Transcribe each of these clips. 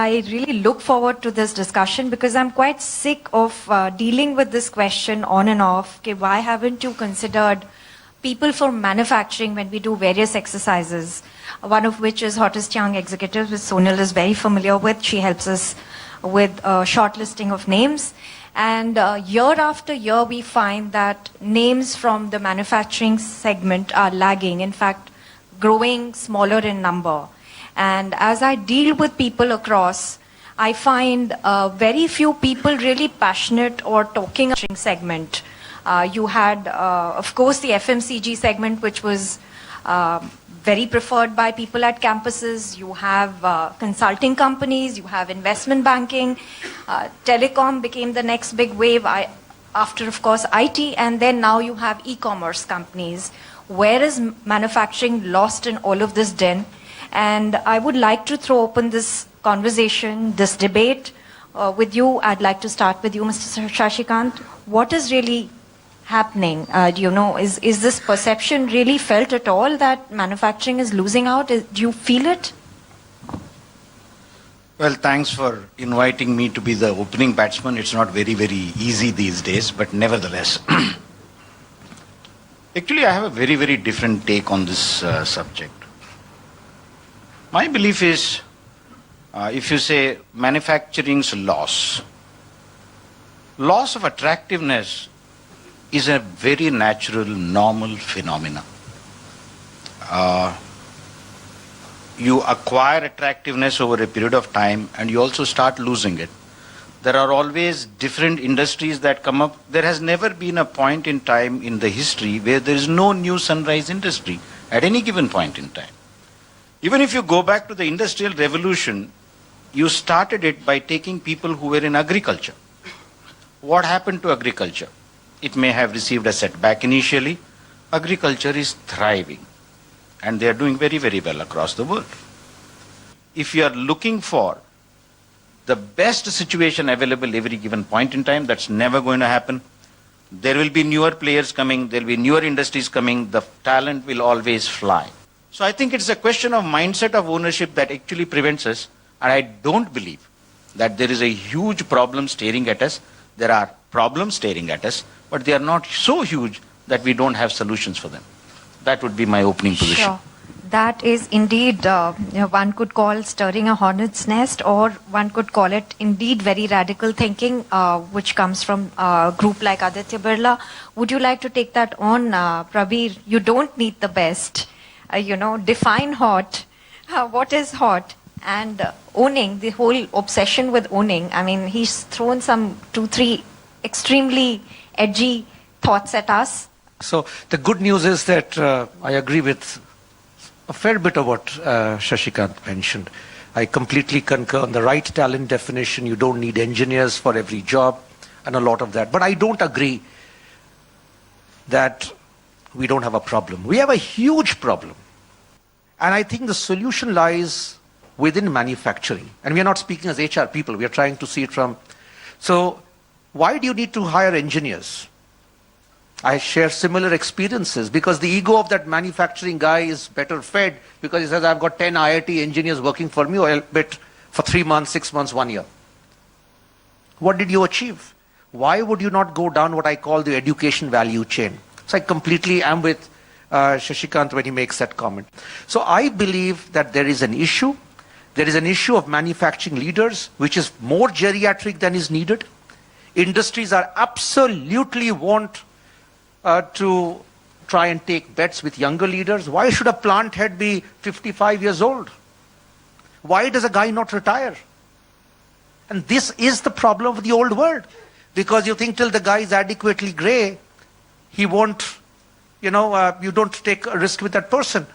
I really look forward to this discussion because I'm quite sick of dealing with this question on and off. Okay, why haven't you considered people for manufacturing when we do various exercises? One of which is Hottest Young Executives, which Sonal is very familiar with. She helps us with a short listing of names. And year after year, we find that names from the manufacturing segment are lagging, in fact, growing smaller in number. And as I deal with people across, I find very few people really passionate or talking about the segment. You had, of course, the FMCG segment, which was very preferred by people at campuses. You have consulting companies, you have investment banking. Telecom became the next big wave after, of course, IT. And then now you have e-commerce companies. Where is manufacturing lost in all of this din? And I would like to throw open this conversation, this debate with you. I'd like to start with you, Mr. Shashikant. What is really happening? Do you know, is this perception really felt at all that manufacturing is losing out? Do you feel it? Well, thanks for inviting me to be the opening batsman. It's not very, very easy these days, but nevertheless. Actually, I have a very, very different take on this subject. My belief is, if you say manufacturing's loss of attractiveness is a very natural, normal phenomena. You acquire attractiveness over a period of time and you also start losing it. There are always different industries that come up. There has never been a point in time in the history where there is no new sunrise industry at any given point in time. Even if you go back to the Industrial Revolution, you started it by taking people who were in agriculture. What happened to agriculture? It may have received a setback initially. Agriculture is thriving and they are doing very, very well across the world. If you are looking for the best situation available every given point in time, that's never going to happen. There will be newer players coming, there will be newer industries coming, the talent will always fly. So I think it's a question of mindset of ownership that actually prevents us, and I don't believe that there is a huge problem staring at us. There are problems staring at us, but they are not so huge that we don't have solutions for them. That would be my opening position. Sure. That is indeed, one could call stirring a hornet's nest, or one could call it indeed very radical thinking, which comes from a group like Aditya Birla. Would you like to take that on, Prabir? You don't need the best. Define hot. What is hot? And owning, the whole obsession with owning. I mean, he's thrown some 2-3 extremely edgy thoughts at us. So the good news is that I agree with a fair bit of what Shashikant mentioned. I completely concur on the right talent definition. You don't need engineers for every job and a lot of that. But I don't agree that we don't have a problem. We have a huge problem. And I think the solution lies within manufacturing. And we are not speaking as HR people. We are trying to see it from... So why do you need to hire engineers? I share similar experiences because the ego of that manufacturing guy is better fed because he says, I've got 10 IIT engineers working for me, or I'll bet for 3 months, 6 months, 1 year. What did you achieve? Why would you not go down what I call the education value chain? So I completely am with Shashikant when he makes that comment. So I believe that there is an issue. There is an issue of manufacturing leaders, which is more geriatric than is needed. Industries are absolutely want to try and take bets with younger leaders. Why should a plant head be 55 years old? Why does a guy not retire? And this is the problem of the old world. Because you think till the guy is adequately grey, he won't, you don't take a risk with that person.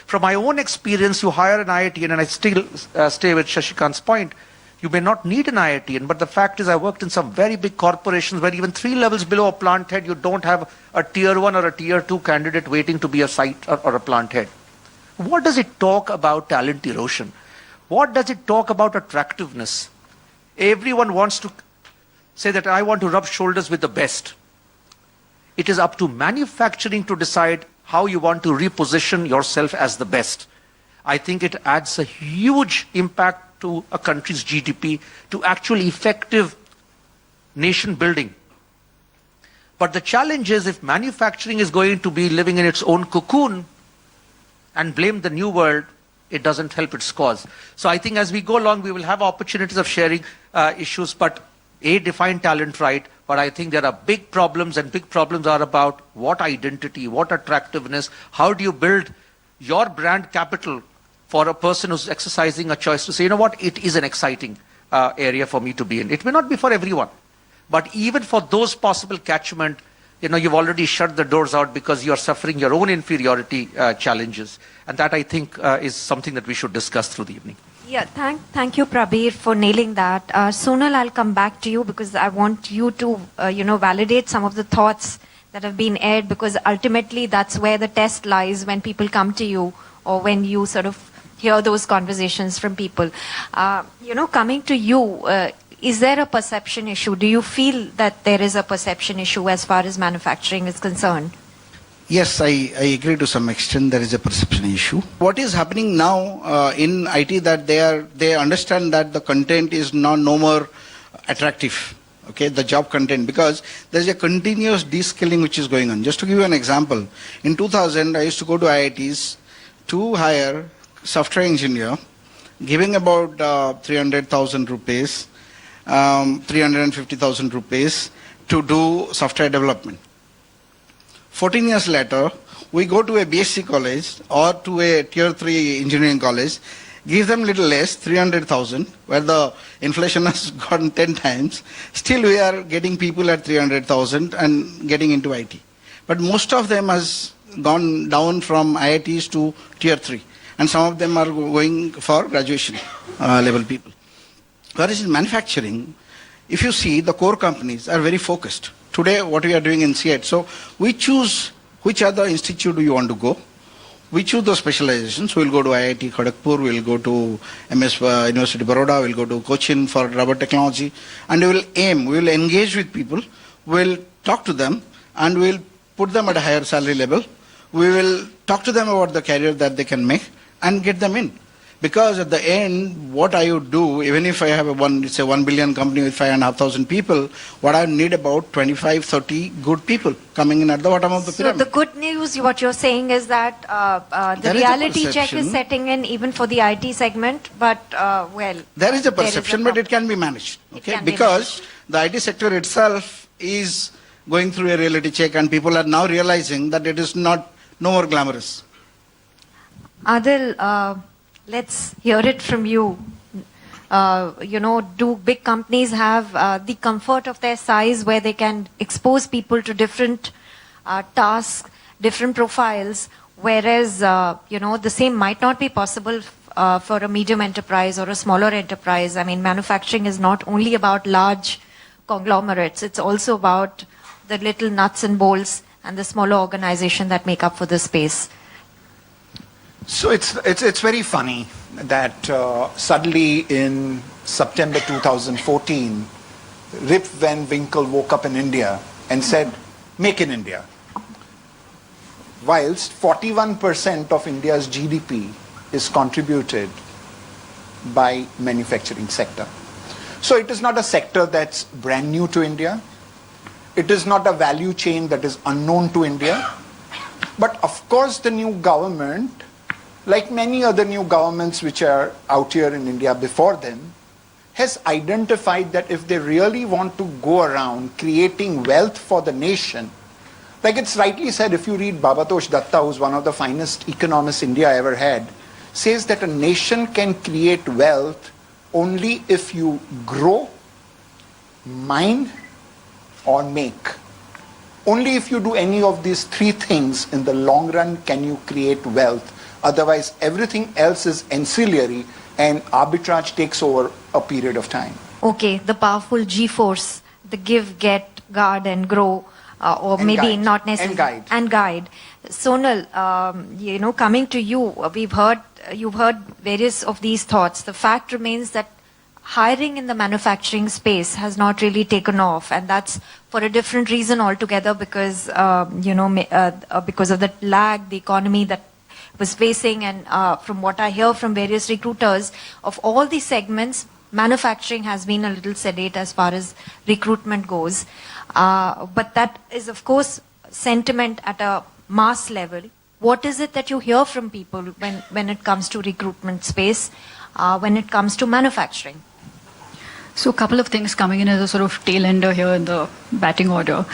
From my own experience, you hire an IITian, and I still stay with Shashikant's point, you may not need an IITian, but the fact is I worked in some very big corporations where even 3 levels below a plant head, you don't have a tier 1 or a tier 2 candidate waiting to be a site or a plant head. What does it talk about talent erosion? What does it talk about attractiveness? Everyone wants to say that I want to rub shoulders with the best. It is up to manufacturing to decide how you want to reposition yourself as the best. I think it adds a huge impact to a country's GDP, to actually effective nation building. But the challenge is if manufacturing is going to be living in its own cocoon and blame the new world, it doesn't help its cause. So I think as we go along, we will have opportunities of sharing issues, but define talent right. But I think there are big problems, and big problems are about what identity, what attractiveness, how do you build your brand capital for a person who's exercising a choice to say, you know what, it is an exciting area for me to be in. It may not be for everyone, but even for those possible catchment, you know, you've already shut the doors out because you're suffering your own inferiority challenges. And that, I think, is something that we should discuss through the evening. Yeah, thank you, Prabir, for nailing that. Sonal, I'll come back to you because I want you to, validate some of the thoughts that have been aired, because ultimately that's where the test lies when people come to you or when you sort of hear those conversations from people. Coming to you, is there a perception issue? Do you feel that there is a perception issue as far as manufacturing is concerned? Yes, I agree to some extent there is a perception issue. What is happening now in IT, that they understand that the content is no more attractive, okay, the job content, because there is a continuous de-skilling which is going on. Just to give you an example, in 2000 I used to go to IITs to hire software engineer, giving about 300,000 rupees, 350,000 rupees to do software development. 14 years later, we go to a BSc college or to a tier 3 engineering college, give them little less, 300,000, where the inflation has gone 10 times. Still we are getting people at 300,000 and getting into IT. But most of them has gone down from IITs to tier 3. And some of them are going for graduation level people. Whereas in manufacturing, if you see, the core companies are very focused. Today, what we are doing in CET, so we choose which other institute do you want to go. We choose the specializations. We'll go to IIT Kharagpur, we'll go to University of Baroda, we'll go to Cochin for rubber technology, and we will engage with people, we'll talk to them, and we'll put them at a higher salary level. We will talk to them about the career that they can make and get them in. Because at the end, what I would do, even if I have a 1 billion company with 5,500 people, what I need about 25, 30 good people coming in at the bottom of the pyramid. So the good news, what you're saying is that the reality check is setting in even for the IT segment, but there is a perception, but it can be managed. Okay, because the IT sector itself is going through a reality check, and people are now realizing that it is no more glamorous. Adil, let's hear it from you. Do big companies have the comfort of their size where they can expose people to different tasks, different profiles, whereas, the same might not be possible for a medium enterprise or a smaller enterprise? I mean, manufacturing is not only about large conglomerates, it's also about the little nuts and bolts and the smaller organization that make up for the space. So it's very funny that suddenly in September 2014, Rip Van Winkle woke up in India and said, "Make in India." Whilst 41% of India's GDP is contributed by manufacturing sector. So it is not a sector that's brand new to India. It is not a value chain that is unknown to India. But of course the new government, like many other new governments which are out here in India before them, has identified that if they really want to go around creating wealth for the nation, like it's rightly said, if you read Babatosh Datta, who's one of the finest economists India ever had, says that a nation can create wealth only if you grow, mine, or make. Only if you do any of these three things in the long run can you create wealth. Otherwise, everything else is ancillary and arbitrage takes over a period of time. Okay, the powerful G-force, the give, get, guard and grow, or and maybe guide. Not necessarily. And guide. Sonal, coming to you, you've heard various of these thoughts. The fact remains that hiring in the manufacturing space has not really taken off, and that's for a different reason altogether, because because of the lag, the economy that was facing, and from what I hear from various recruiters, of all the segments, manufacturing has been a little sedate as far as recruitment goes. But that is, of course, sentiment at a mass level. What is it that you hear from people when it comes to recruitment space, when it comes to manufacturing? So a couple of things coming in as a sort of tail ender here in the batting order.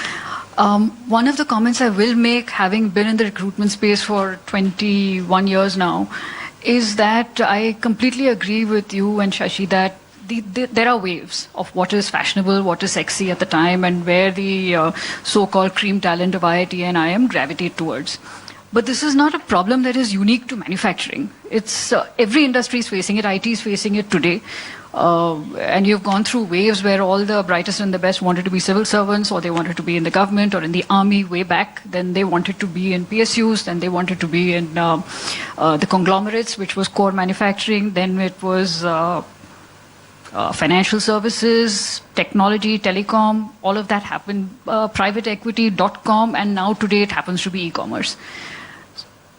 One of the comments I will make, having been in the recruitment space for 21 years now, is that I completely agree with you and Shashi that there are waves of what is fashionable, what is sexy at the time, and where the so-called cream talent of IIT and IIM gravitate towards. But this is not a problem that is unique to manufacturing. It's every industry is facing it. IT is facing it today. And you've gone through waves where all the brightest and the best wanted to be civil servants, or they wanted to be in the government or in the army way back. Then they wanted to be in PSUs. Then they wanted to be in the conglomerates, which was core manufacturing. Then it was financial services, technology, telecom. All of that happened. Private equity, .com, and now today it happens to be e-commerce.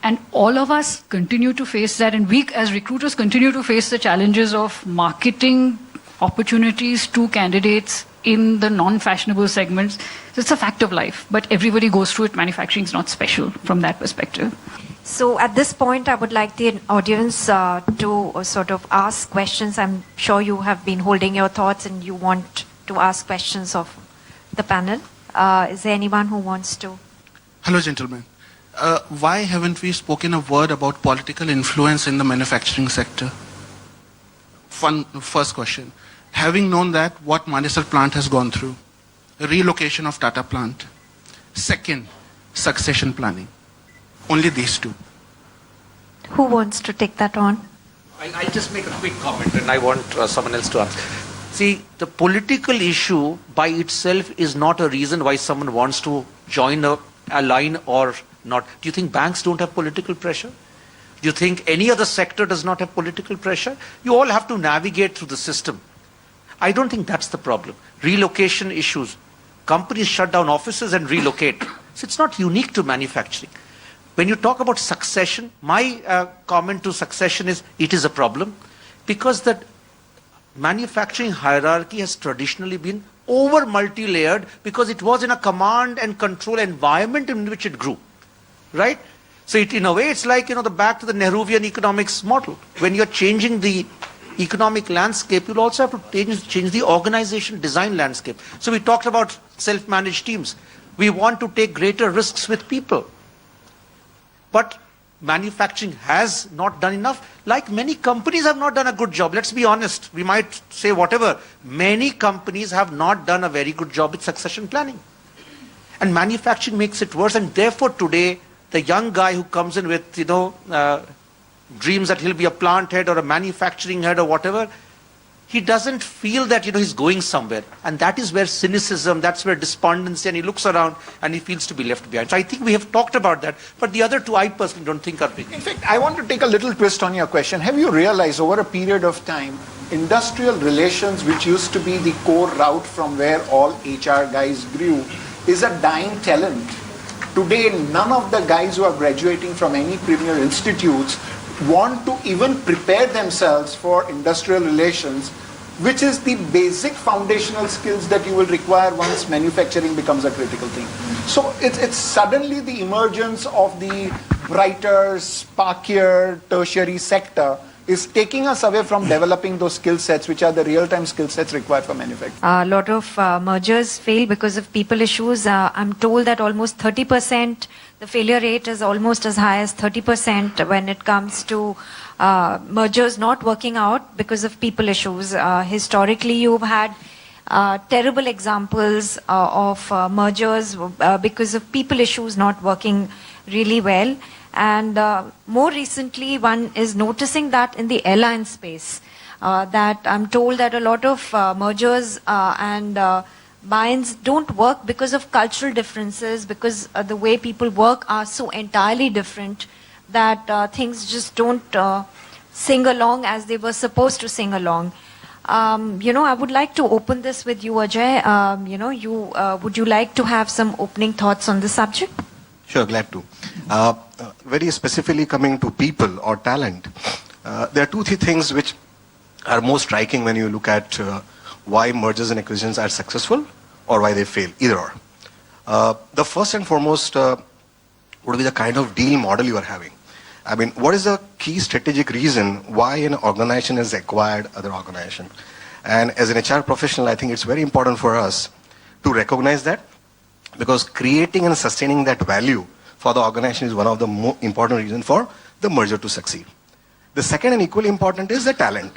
And all of us continue to face that, and we as recruiters continue to face the challenges of marketing opportunities to candidates in the non-fashionable segments. So it's a fact of life, but everybody goes through it. Manufacturing is not special from that perspective. So at this point, I would like the audience to sort of ask questions. I'm sure you have been holding your thoughts and you want to ask questions of the panel. Is there anyone who wants to? Hello, gentlemen. Why haven't we spoken a word about political influence in the manufacturing sector? First question. Having known that, what Manesar plant has gone through, relocation of Tata plant. Second, succession planning. Only these two. Who wants to take that on? I'll just make a quick comment, and I want someone else to answer. See, the political issue by itself is not a reason why someone wants to join a line or not. Do you think banks don't have political pressure? Do you think any other sector does not have political pressure? You all have to navigate through the system. I don't think that's the problem. Relocation issues. Companies shut down offices and relocate. So it's not unique to manufacturing. When you talk about succession, my comment to succession is it is a problem because the manufacturing hierarchy has traditionally been over multi-layered because it was in a command and control environment in which it grew. Right? So in a way, it's like, the back to the Nehruvian economics model. When you're changing the economic landscape, you'll also have to change the organization design landscape. So we talked about self-managed teams. We want to take greater risks with people. But manufacturing has not done enough. Like many companies have not done a good job. Let's be honest. We might say whatever. Many companies have not done a very good job with succession planning. And manufacturing makes it worse. And therefore today, the young guy who comes in with, dreams that he'll be a plant head or a manufacturing head or whatever, he doesn't feel that, he's going somewhere. And that is where cynicism, that's where despondency, and he looks around and he feels to be left behind. So I think we have talked about that. But the other two, I personally don't think are big. In fact, I want to take a little twist on your question. Have you realized over a period of time, industrial relations, which used to be the core route from where all HR guys grew, is a dying talent? Today, none of the guys who are graduating from any premier institutes want to even prepare themselves for industrial relations, which is the basic foundational skills that you will require once manufacturing becomes a critical thing. So it's suddenly the emergence of the brighter, sparkier tertiary sector is taking us away from developing those skill sets, which are the real-time skill sets required for manufacturing. A lot of mergers fail because of people issues. I'm told that almost 30%, the failure rate is almost as high as 30% when it comes to mergers not working out because of people issues. Historically, you've had terrible examples of mergers because of people issues not working really well. And more recently, one is noticing that in the airline space, that I'm told that a lot of mergers and buy-ins don't work because of cultural differences, because the way people work are so entirely different that things just don't sing along as they were supposed to sing along. I would like to open this with you, Ajay. Would you like to have some opening thoughts on the subject? Sure, glad to. Very specifically coming to people or talent, there are two, three things which are most striking when you look at why mergers and acquisitions are successful or why they fail, either or. The first and foremost would be the kind of deal model you are having. I mean, what is the key strategic reason why an organization has acquired other organization? And as an HR professional, I think it's very important for us to recognize that, because creating and sustaining that value for the organization is one of the more important reasons for the merger to succeed. The second and equally important is the talent,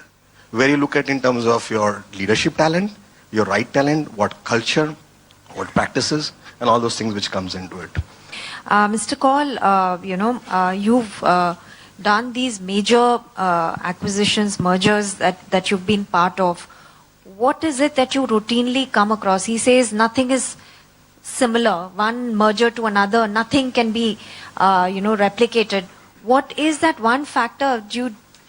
where you look at in terms of your leadership talent, your right talent, what culture, what practices, and all those things which comes into it. Mr. Kaul, you've done these major acquisitions, mergers that you've been part of. What is it that you routinely come across? He says nothing is similar, one merger to another, nothing can be, replicated. What is that one factor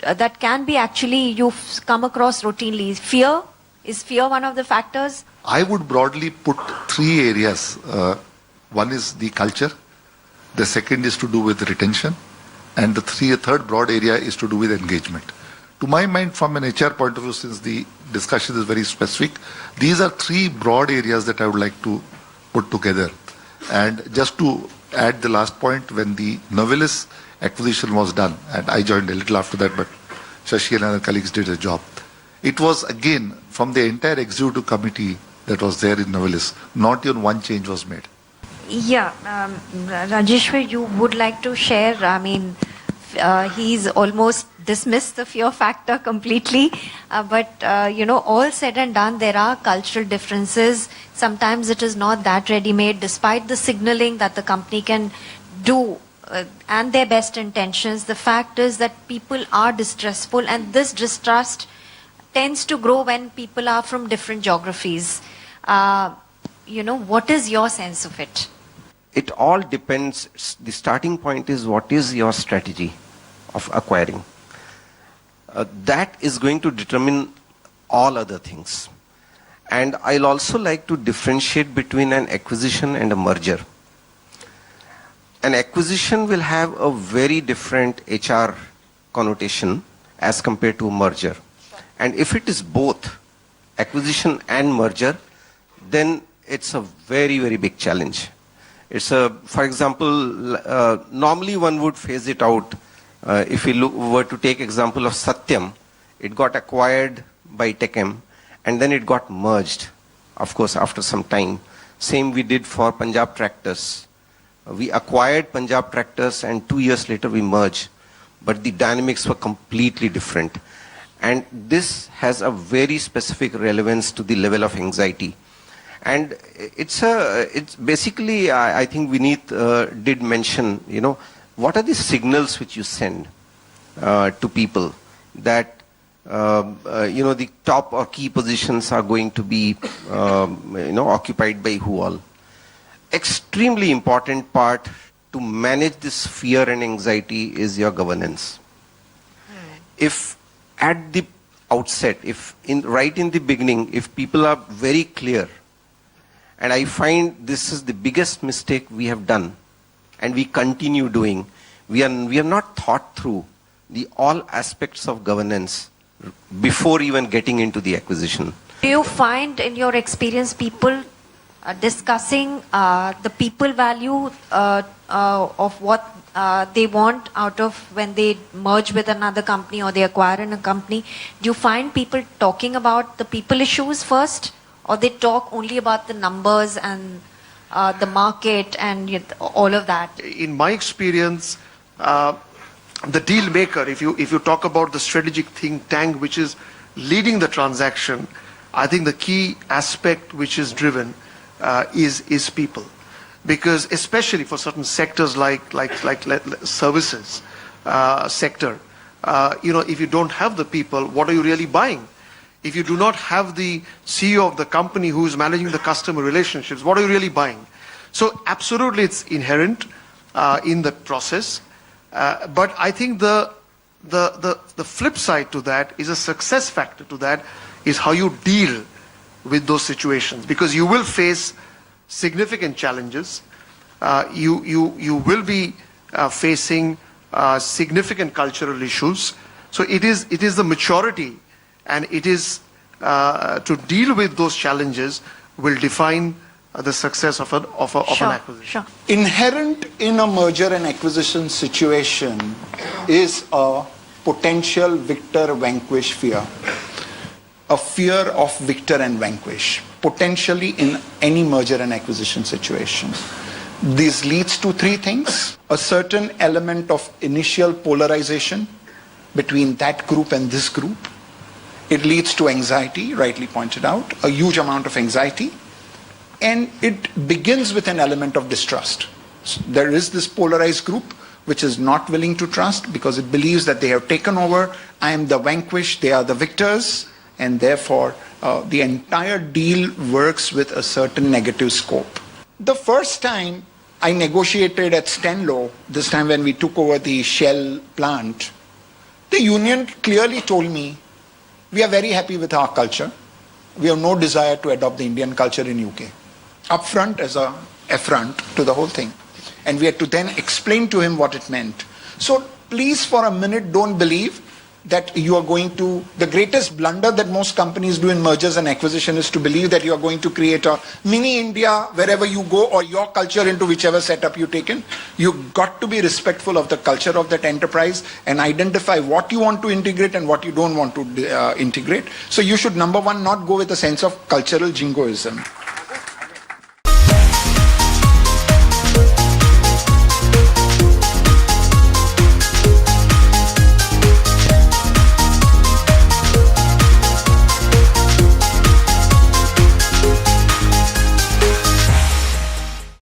that can be actually you've come across routinely? Fear? Is fear one of the factors? I would broadly put three areas. One is the culture, the second is to do with retention, and the third broad area is to do with engagement. To my mind, from an HR point of view, since the discussion is very specific, these are three broad areas that I would like to put together. And just to add the last point, when the Novelis acquisition was done, and I joined a little after that, but Shashi and other colleagues did a job. It was again from the entire executive committee that was there in Novelis. Not even one change was made. Yeah, Rajeshwar, you would like to share? I mean, he's almost dismissed the fear factor completely. But all said and done, there are cultural differences. Sometimes it is not that ready-made, despite the signaling that the company can do and their best intentions. The fact is that people are distrustful, and this distrust tends to grow when people are from different geographies. What is your sense of it? It all depends. The starting point is what is your strategy of acquiring. That is going to determine all other things. And I'll also like to differentiate between an acquisition and a merger. An acquisition will have a very different HR connotation as compared to a merger. And if it is both acquisition and merger, then it's a very, very big challenge. For example, normally one would phase it out. If we were to take example of Satyam, it got acquired by Techem and then it got merged, of course, after some time. Same we did for Punjab Tractors. We acquired Punjab Tractors and 2 years later we merged, but the dynamics were completely different. And this has a very specific relevance to the level of anxiety. And it's basically, I think Vineet did mention, what are the signals which you send to people that, the top or key positions are going to be, occupied by who all. Extremely important part to manage this fear and anxiety is your governance. If at the outset, right in the beginning, if people are very clear, and I find this is the biggest mistake we have done, and we continue doing. We have not thought through all aspects of governance before even getting into the acquisition. Do you find, in your experience, people discussing the people value of what they want out of when they merge with another company or they acquire in a company? Do you find people talking about the people issues first? Or they talk only about the numbers and the market and all of that? In my experience, the deal maker, if you talk about the strategic think tank which is leading the transaction, I think the key aspect which is driven is people. Because especially for certain sectors like services sector, if you don't have the people, what are you really buying? If you do not have the CEO of the company who is managing the customer relationships, what are you really buying? So absolutely it's inherent in the process. But I think the flip side to that is a success factor to that is how you deal with those situations. Because you will face significant challenges. you will be facing significant cultural issues. So it is the maturity, and it is to deal with those challenges will define the success of an acquisition. Sure. Inherent in a merger and acquisition situation is a potential victor-vanquish fear. A fear of victor and vanquish, potentially in any merger and acquisition situation. This leads to three things: a certain element of initial polarization between that group and this group. It leads to anxiety, rightly pointed out, a huge amount of anxiety. And it begins with an element of distrust. So there is this polarized group which is not willing to trust because it believes that they have taken over. I am the vanquished, they are the victors. And therefore, the entire deal works with a certain negative scope. The first time I negotiated at Stenlo, this time when we took over the Shell plant, the union clearly told me, we are very happy with our culture. We have no desire to adopt the Indian culture in UK. Upfront as a affront to the whole thing. And we had to then explain to him what it meant. So please, for a minute, don't believe that you are going to, the greatest blunder that most companies do in mergers and acquisition is to believe that you are going to create a mini India wherever you go, or your culture into whichever setup you take in. You've got to be respectful of the culture of that enterprise and identify what you want to integrate and what you don't want to integrate. So you should, number one, not go with a sense of cultural jingoism.